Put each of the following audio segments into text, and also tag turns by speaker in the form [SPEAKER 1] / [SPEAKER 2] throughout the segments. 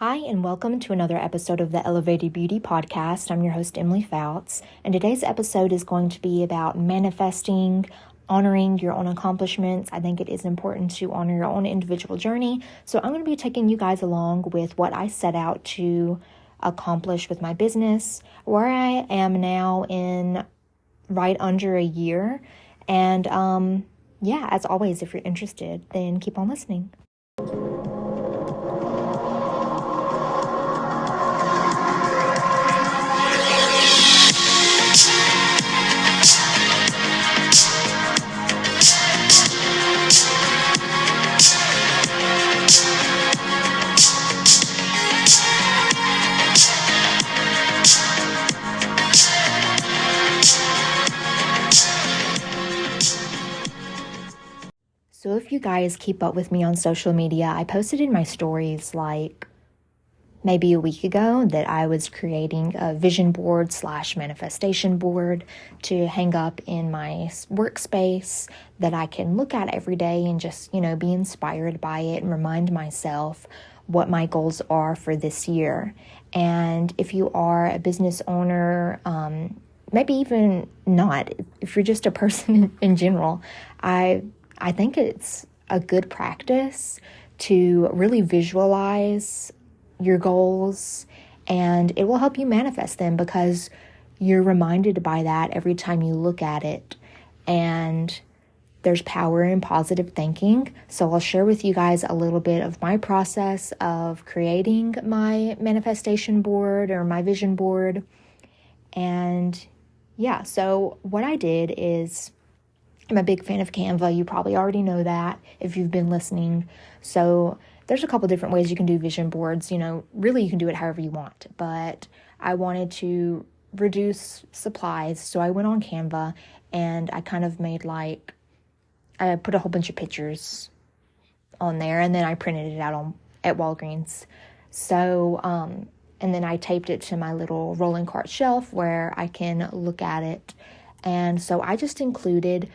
[SPEAKER 1] Hi, and welcome to another episode of the Elevated Beauty Podcast. I'm your host, Emily Fouts, and today's episode is going to be about manifesting, honoring your own accomplishments. I think it is important to honor your own individual journey, so I'm going to be taking you guys along with what I set out to accomplish with my business, where I am now in right under a year, and as always, if you're interested, then keep on listening. So if you guys keep up with me on social media, I posted in my stories like maybe a week ago that I was creating a vision board / manifestation board to hang up in my workspace that I can look at every day and just, be inspired by it and remind myself what my goals are for this year. And if you are a business owner, maybe even not, if you're just a person in general, I think it's a good practice to really visualize your goals, and it will help you manifest them because you're reminded by that every time you look at it. And there's power in positive thinking. So I'll share with you guys a little bit of my process of creating my manifestation board or my vision board. And so what I did is, I'm a big fan of Canva. You probably already know that if you've been listening. So there's a couple different ways you can do vision boards. Really you can do it however you want. But I wanted to reduce supplies. So I went on Canva and I kind of made I put a whole bunch of pictures on there and then I printed it out at Walgreens. So, and then I taped it to my little rolling cart shelf where I can look at it. And so I just included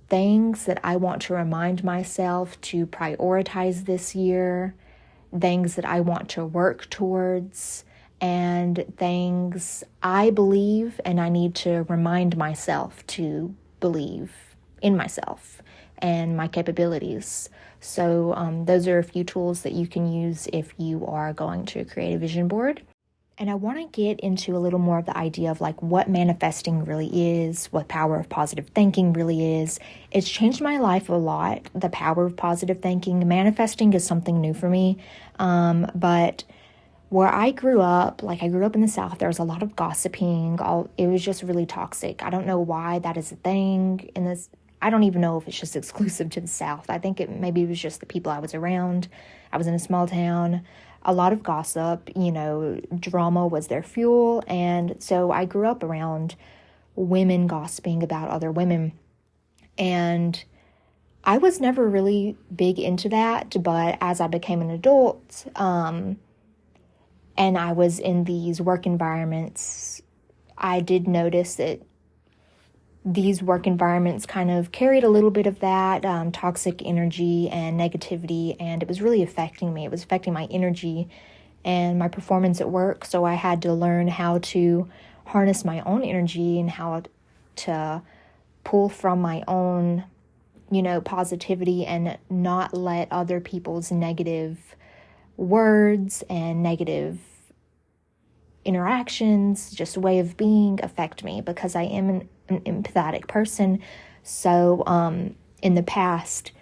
[SPEAKER 1] things that I want to remind myself to prioritize this year, things that I want to work towards, and things I believe and I need to remind myself to believe in myself and my capabilities. So those are a few tools that you can use if you are going to create a vision board. And I want to get into a little more of the idea of what manifesting really is, what power of positive thinking really is. It's changed my life a lot, the power of positive thinking. Manifesting is something new for me. But where I grew up, I grew up in the South, there was a lot of gossiping. It was just really toxic. I don't know why that is a thing in this. I don't even know if it's just exclusive to the South. I think maybe it was just the people I was around. I was in a small town. A lot of gossip, drama was their fuel. And so I grew up around women gossiping about other women. And I was never really big into that. But as I became an adult, and I was in these work environments, I did notice that these work environments kind of carried a little bit of that toxic energy and negativity, and it was really affecting me. It was affecting my energy and my performance at work, so I had to learn how to harness my own energy and how to pull from my own, positivity and not let other people's negative words and negative interactions, just way of being, affect me because I am an empathetic person. So in the past,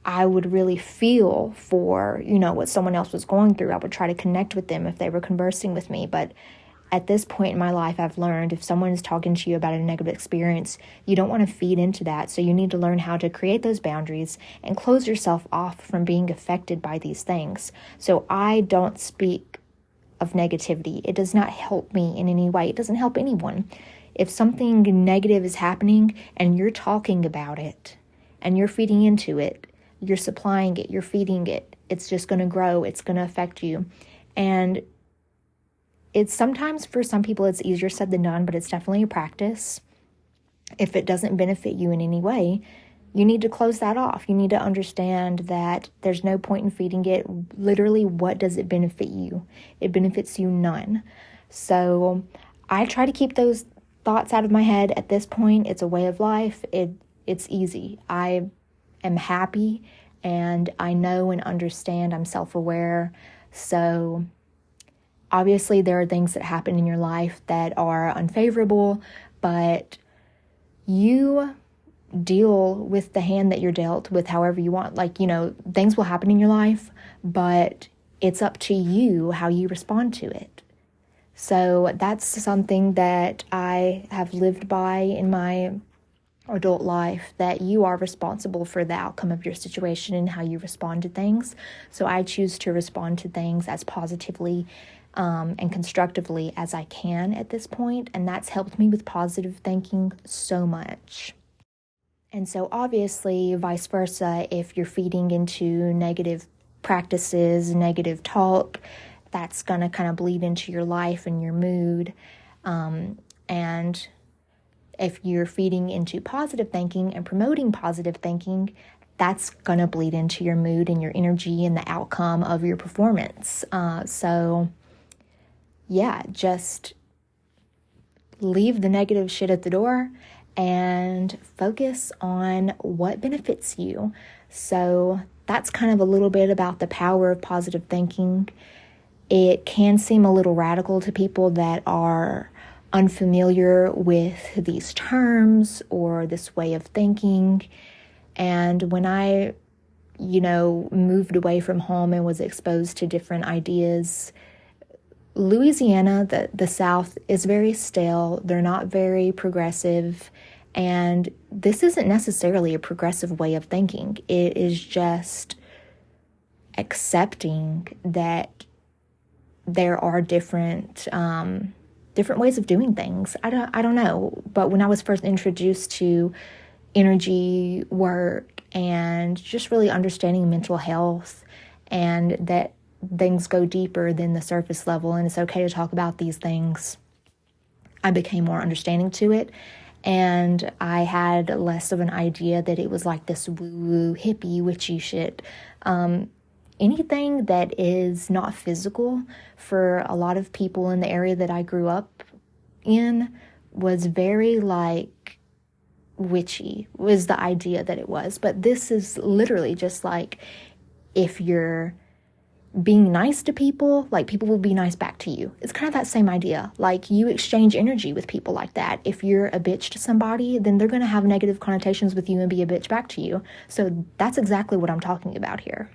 [SPEAKER 1] I would really feel for, what someone else was going through. I would try to connect with them if they were conversing with me. But at this point in my life, I've learned if someone is talking to you about a negative experience, you don't want to feed into that. So you need to learn how to create those boundaries and close yourself off from being affected by these things. So I don't speak of negativity. It does not help me in any way. It doesn't help anyone. If something negative is happening and you're talking about it and you're feeding into it, you're supplying it, you're feeding it, it's just going to grow. It's going to affect you. And it's sometimes for some people it's easier said than done, but it's definitely a practice. If it doesn't benefit you in any way, you need to close that off. You need to understand that there's no point in feeding it. Literally, what does it benefit you? It benefits you none. So I try to keep those thoughts out of my head at this point. It's a way of life. It's easy. I am happy and I know and understand. I'm self-aware. So obviously there are things that happen in your life that are unfavorable, but you deal with the hand that you're dealt with however you want. Like, things will happen in your life, but it's up to you how you respond to it. So that's something that I have lived by in my adult life, that you are responsible for the outcome of your situation and how you respond to things. So I choose to respond to things as positively and constructively as I can at this point, and that's helped me with positive thinking so much. And so obviously, vice versa, if you're feeding into negative practices, negative talk, that's going to kind of bleed into your life and your mood. And if you're feeding into positive thinking and promoting positive thinking, that's going to bleed into your mood and your energy and the outcome of your performance. Just leave the negative shit at the door and focus on what benefits you. So that's kind of a little bit about the power of positive thinking. It can seem a little radical to people that are unfamiliar with these terms or this way of thinking. And when I, moved away from home and was exposed to different ideas, Louisiana, the South, is very stale. They're not very progressive. And this isn't necessarily a progressive way of thinking. It is just accepting that there are different ways of doing things. I don't know. But when I was first introduced to energy work and just really understanding mental health, and that things go deeper than the surface level and it's okay to talk about these things, I became more understanding to it. And I had less of an idea that it was like this woo-woo, hippie, witchy shit. Anything that is not physical for a lot of people in the area that I grew up in was very like witchy, was the idea that it was. But this is literally just like, if you're being nice to people, like, people will be nice back to you. It's kind of that same idea. Like, you exchange energy with people like that. If you're a bitch to somebody, then they're going to have negative connotations with you and be a bitch back to you. So that's exactly what I'm talking about here.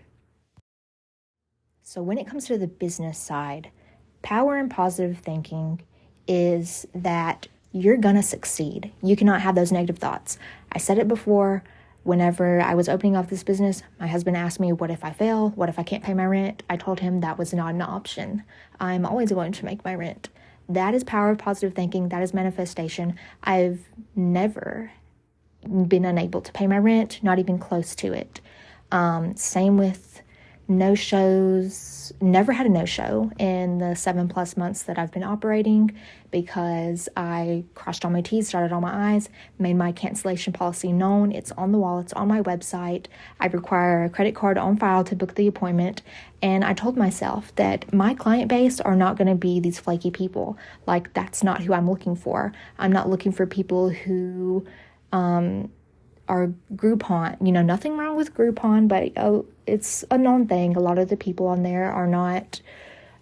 [SPEAKER 1] So when it comes to the business side, power in positive thinking is that you're going to succeed. You cannot have those negative thoughts. I said it before. Whenever I was opening up this business, my husband asked me, what if I fail? What if I can't pay my rent? I told him that was not an option. I'm always going to make my rent. That is power of positive thinking. That is manifestation. I've never been unable to pay my rent, not even close to it. Same with no-shows. Never had a no-show in the 7+ months that I've been operating, because I crossed all my T's, dotted all my I's, made my cancellation policy known. It's on the wall. It's on my website. I require a credit card on file to book the appointment. And I told myself that my client base are not going to be these flaky people. Like, that's not who I'm looking for. I'm not looking for people who are Groupon. Nothing wrong with Groupon, but it's a known thing. A lot of the people on there are not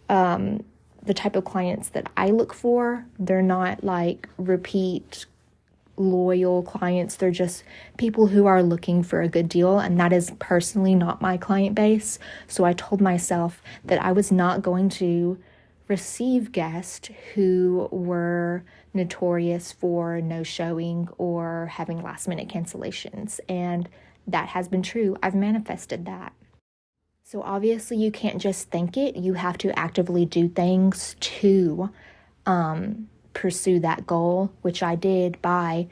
[SPEAKER 1] the type of clients that I look for. They're not like repeat loyal clients. They're just people who are looking for a good deal, and that is personally not my client base. So I told myself that I was not going to receive guests who were notorious for no-showing or having last-minute cancellations, and that has been true. I've manifested that. So obviously you can't just think it. You have to actively do things to pursue that goal, which I did by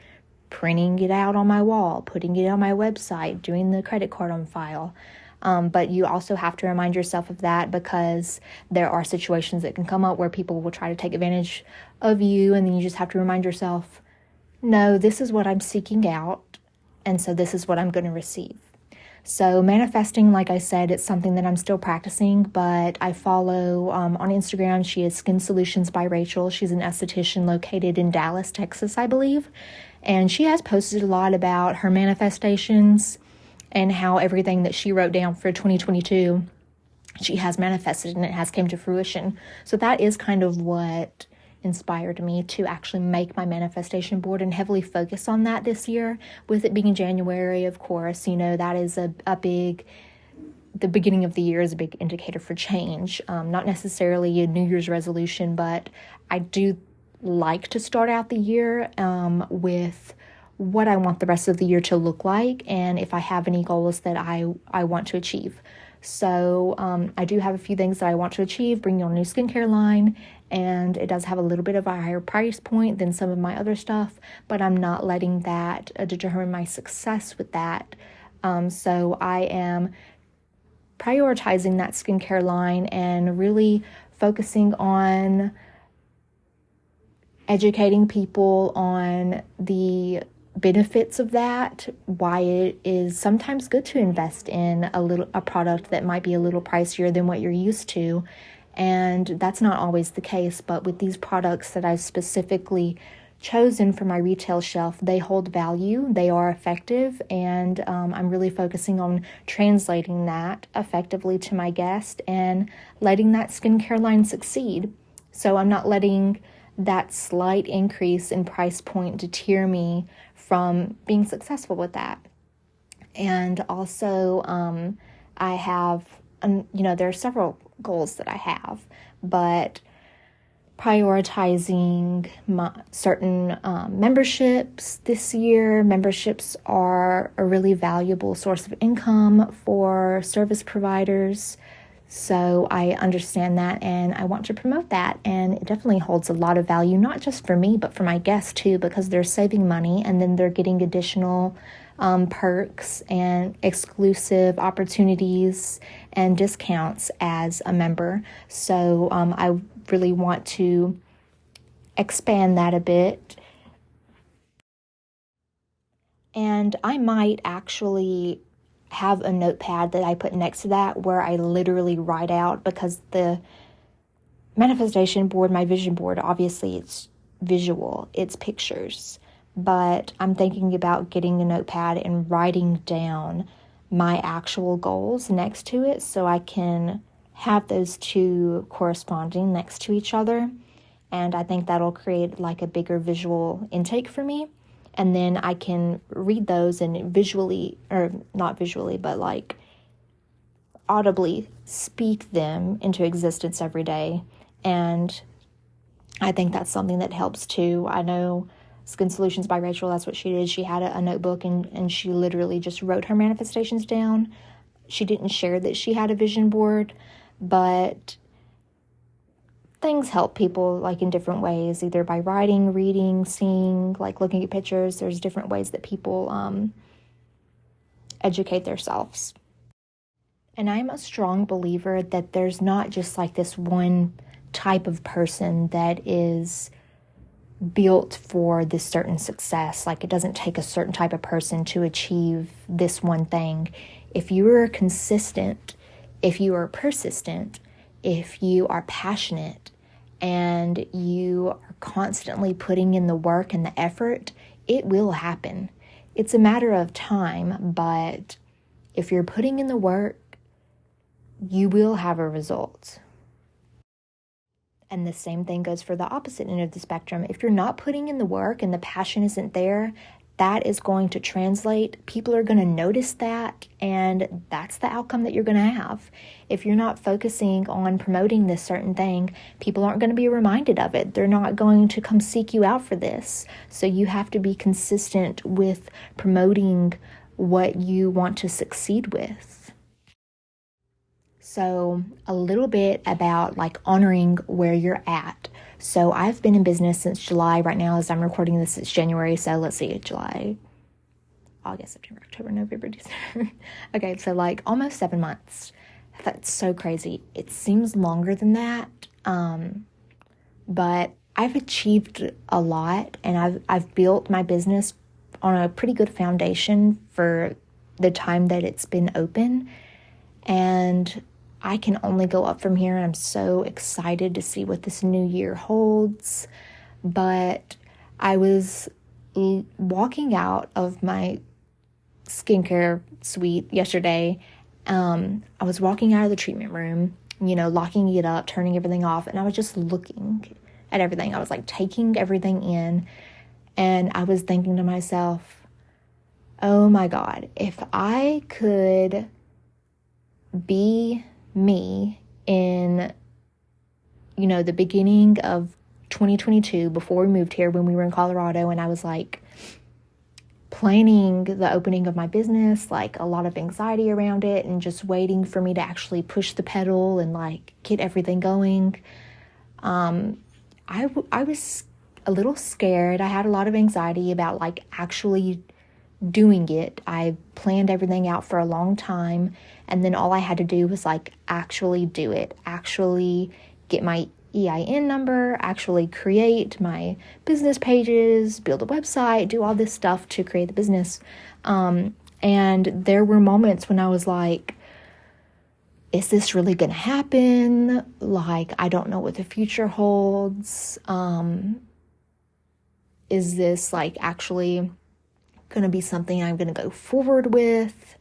[SPEAKER 1] printing it out on my wall, putting it on my website, doing the credit card on file. But you also have to remind yourself of that, because there are situations that can come up where people will try to take advantage of you, and then you just have to remind yourself, no, this is what I'm seeking out, And so this is what I'm going to receive. So manifesting, like I said, it's something that I'm still practicing, but I follow on Instagram. She is Skin Solutions by Rachel. She's an esthetician located in Dallas, Texas, I believe. And she has posted a lot about her manifestations and how everything that she wrote down for 2022, she has manifested and it has come to fruition. So that is kind of what inspired me to actually make my manifestation board and heavily focus on that this year. With it being January, of course, that is a big, the beginning of the year is a big indicator for change. Not necessarily a New Year's resolution, but I do like to start out the year with what I want the rest of the year to look like, and if I have any goals that I want to achieve. So I do have a few things that I want to achieve, bringing on a new skincare line, and it does have a little bit of a higher price point than some of my other stuff, but I'm not letting that determine my success with that. So I am prioritizing that skincare line and really focusing on educating people on the benefits of that, why it is sometimes good to invest in a product that might be a little pricier than what you're used to. And that's not always the case, but with these products that I've specifically chosen for my retail shelf, they hold value, they are effective, and I'm really focusing on translating that effectively to my guest and letting that skincare line succeed. So I'm not letting that slight increase in price point deter me from being successful with that. And also, I have, there are several goals that I have, but prioritizing certain memberships this year. Memberships are a really valuable source of income for service providers. So I understand that and I want to promote that, and it definitely holds a lot of value, not just for me, but for my guests too, because they're saving money and then they're getting additional perks and exclusive opportunities and discounts as a member. So I really want to expand that a bit. And I might actually have a notepad that I put next to that where I literally write out, because the manifestation board, my vision board, obviously it's visual, it's pictures, but I'm thinking about getting a notepad and writing down my actual goals next to it so I can have those two corresponding next to each other. And I think that'll create like a bigger visual intake for me. And then I can read those and visually, or not visually, but like audibly speak them into existence every day. And I think that's something that helps too. I know Skin Solutions by Rachel, that's what she did. She had a notebook and she literally just wrote her manifestations down. She didn't share that she had a vision board, but things help people like in different ways, either by writing, reading, seeing, like looking at pictures. There's different ways that people educate themselves. And I'm a strong believer that there's not just like this one type of person that is built for this certain success. Like it doesn't take a certain type of person to achieve this one thing. If you are consistent, if you are persistent, if you are passionate, and you are constantly putting in the work and the effort, it will happen. It's a matter of time, but if you're putting in the work, you will have a result. And the same thing goes for the opposite end of the spectrum. If you're not putting in the work and the passion isn't there, that is going to translate. People are going to notice that, and that's the outcome that you're going to have. If you're not focusing on promoting this certain thing, people aren't going to be reminded of it. They're not going to come seek you out for this. So you have to be consistent with promoting what you want to succeed with. So a little bit about like honoring where you're at. So I've been in business since July. Right now, as I'm recording this, it's January. So let's see, July, August, September, October, November, December. Okay, so like almost 7 months. That's so crazy. It seems longer than that. But I've achieved a lot, and I've built my business on a pretty good foundation for the time that it's been open, and I can only go up from here. I'm so excited to see what this new year holds. But I was walking out of my skincare suite yesterday. I was walking out of the treatment room, locking it up, turning everything off, and I was just looking at everything. I was like taking everything in, and I was thinking to myself, oh my God, if I could be me in, the beginning of 2022, before we moved here, when we were in Colorado, and I was like planning the opening of my business, like a lot of anxiety around it and just waiting for me to actually push the pedal and like get everything going. I was a little scared. I had a lot of anxiety about like actually doing it. I planned everything out for a long time, and then all I had to do was like actually do it, actually get my EIN number, actually create my business pages, build a website, do all this stuff to create the business. And there were moments when I was like, is this really going to happen? Like, I don't know what the future holds. Is this like actually going to be something I'm going to go forward with?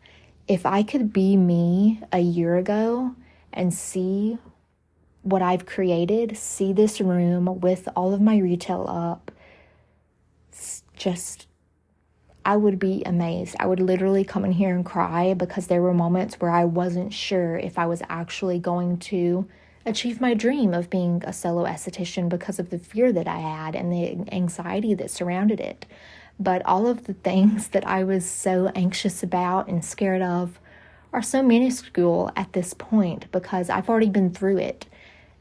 [SPEAKER 1] If I could be me a year ago and see what I've created, see this room with all of my retail up, I would be amazed. I would literally come in here and cry, because there were moments where I wasn't sure if I was actually going to achieve my dream of being a solo esthetician because of the fear that I had and the anxiety that surrounded it. But all of the things that I was so anxious about and scared of are so minuscule at this point, because I've already been through it.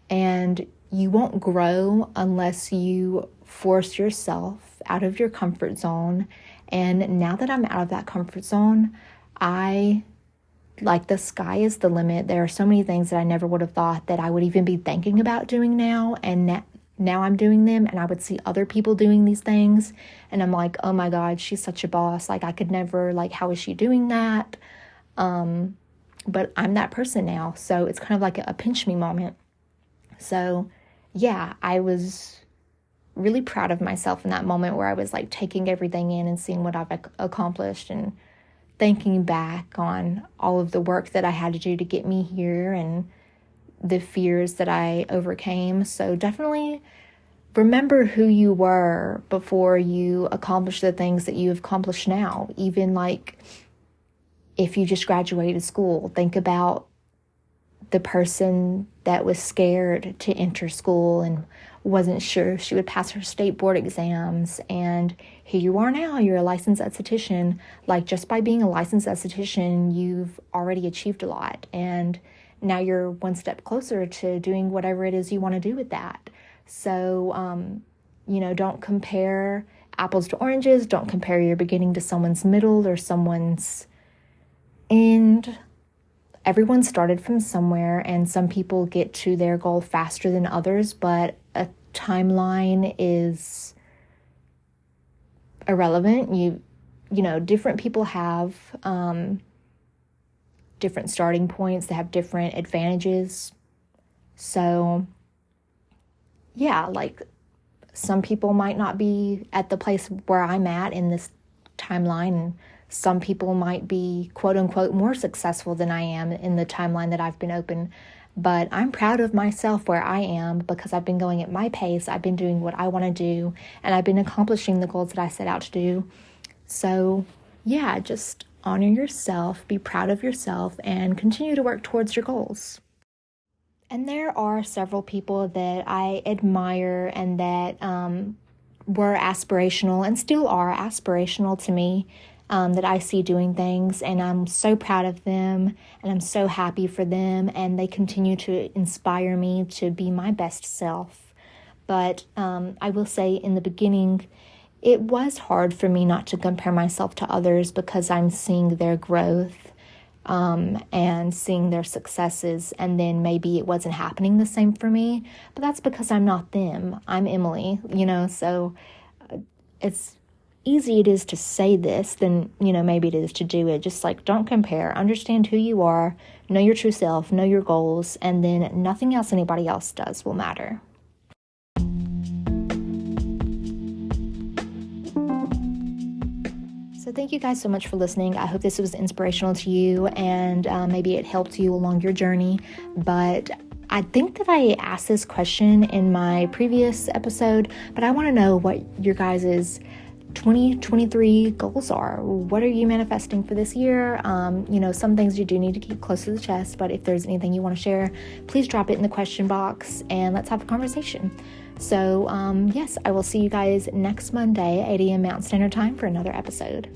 [SPEAKER 1] And you won't grow unless you force yourself out of your comfort zone. And now that I'm out of that comfort zone, the sky is the limit. There are so many things that I never would have thought that I would even be thinking about doing now. And now I'm doing them, and I would see other people doing these things. And I'm like, oh my God, she's such a boss. Like, I could never, how is she doing that? But I'm that person now. So it's kind of like a pinch me moment. So yeah, I was really proud of myself in that moment where I was like taking everything in and seeing what I've accomplished, and thinking back on all of the work that I had to do to get me here and the fears that I overcame. So definitely remember who you were before you accomplished the things that you have accomplished now. Even like if you just graduated school, think about the person that was scared to enter school and wasn't sure if she would pass her state board exams. And here you are now, you're a licensed esthetician. Like, just by being a licensed esthetician, you've already achieved a lot. And now you're one step closer to doing whatever it is you want to do with that. So, don't compare apples to oranges. Don't compare your beginning to someone's middle or someone's end. Everyone started from somewhere, and some people get to their goal faster than others, but a timeline is irrelevant. Different people have different starting points. They have different advantages. So yeah, like some people might not be at the place where I'm at in this timeline, and some people might be quote unquote more successful than I am in the timeline that I've been open. But I'm proud of myself where I am, because I've been going at my pace. I've been doing what I want to do, and I've been accomplishing the goals that I set out to do. So yeah, just honor yourself, be proud of yourself, and continue to work towards your goals. And there are several people that I admire and that were aspirational and still are aspirational to me, that I see doing things, and I'm so proud of them, and I'm so happy for them, and they continue to inspire me to be my best self. But I will say, in the beginning, it was hard for me not to compare myself to others, because I'm seeing their growth and seeing their successes, and then maybe it wasn't happening the same for me. But that's because I'm not them. I'm Emily, so easy it is to say this than, maybe it is to do it. Just like, don't compare. Understand who you are, know your true self, know your goals, and then nothing else anybody else does will matter. So thank you guys so much for listening. I hope this was inspirational to you, and maybe it helped you along your journey. But I think that I asked this question in my previous episode, but I want to know what your guys' 2023 goals are. What are you manifesting for this year? Some things you do need to keep close to the chest, but if there's anything you want to share, please drop it in the question box and let's have a conversation. So, yes, I will see you guys next Monday, 8 a.m. Mountain Standard Time for another episode.